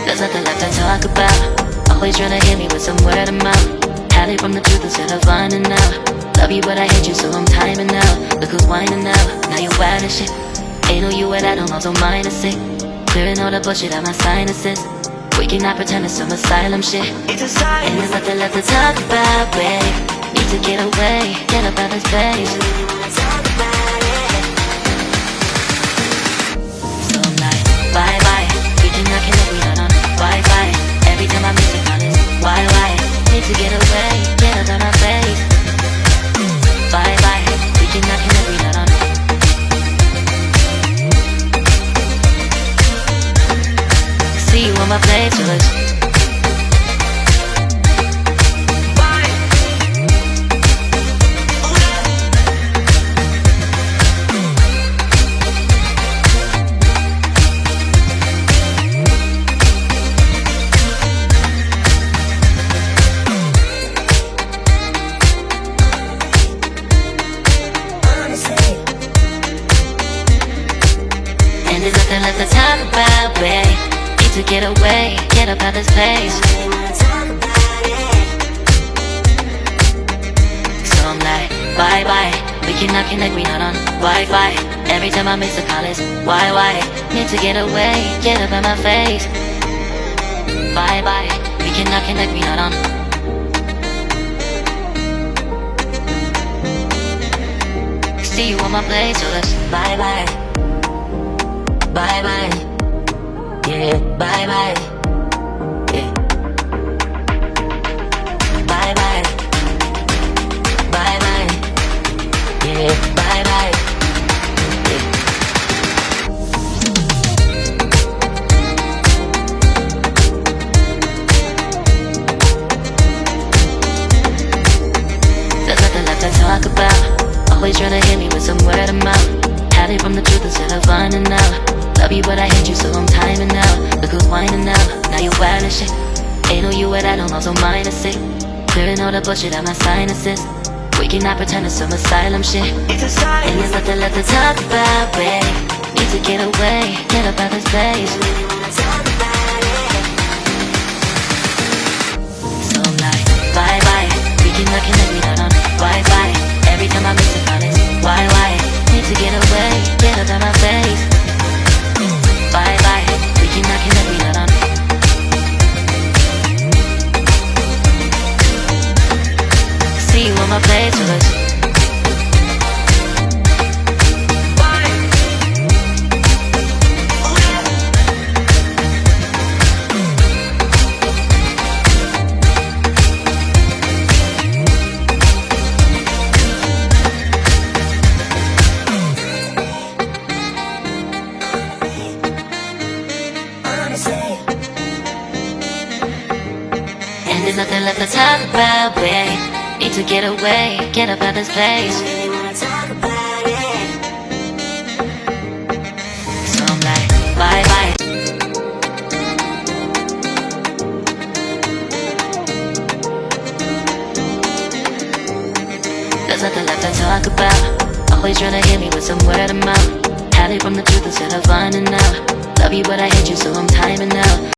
There's nothing left to talk about. Always trying to hit me with some word of mouth. Hide it from the truth instead of finding out. Love you but I hate you so I'm timing out. Look who's whining now, now you wild and shit. Ain't no you at all, also mine is sick. Clearing all the bullshit out my sinuses. We cannot pretend it's some asylum shit. And there's nothing left to talk about, babe. Need to get away, get up out of space. So I'm like, bye bye. We cannot connect, we not on Wi-Fi. Every time I miss it, on it, why? Need to get away, get up out my face. Bye bye. We cannot connect, we not on. See you on my playlist. And there's nothing left to talk about, babe. Need to get away, get up out this place. So I'm like, bye bye. We cannot connect, we not on Wi-Fi. Every time I miss a call it's why? Need to get away, get up out my face. Bye bye. We cannot connect, we not on. See you on my place, so let's bye bye. Bye bye, yeah, bye bye, yeah. Bye bye, bye bye, yeah, bye bye, yeah. There's nothing left to talk about. Always trying to hit me with some word of mouth. Hide it from the truth instead of finding out. Love you but I hate you so I'm timing out. Look who's whining now, now you wild and shit. Ain't no you at all, also mine is sick. Clearing all the bullshit out my sinuses. We cannot pretend it's some asylum shit. And there's nothing left to talk about, babe. Need to get away, get up out this place. So I'm like, bye bye. We cannot connect, we not on Wi-Fi. Every time I miss a call it's why? Need to get away, get up out my face. Bye bye, we cannot connect, we not on. See you on my playlist. And there's nothing left to talk about, babe. Need to get away, get up out this place. So I'm like, bye bye. There's nothing left to talk about. Always trying to hit me with some word of mouth. Hide it from the truth instead of finding out. Love you but I hate you so I'm timing out.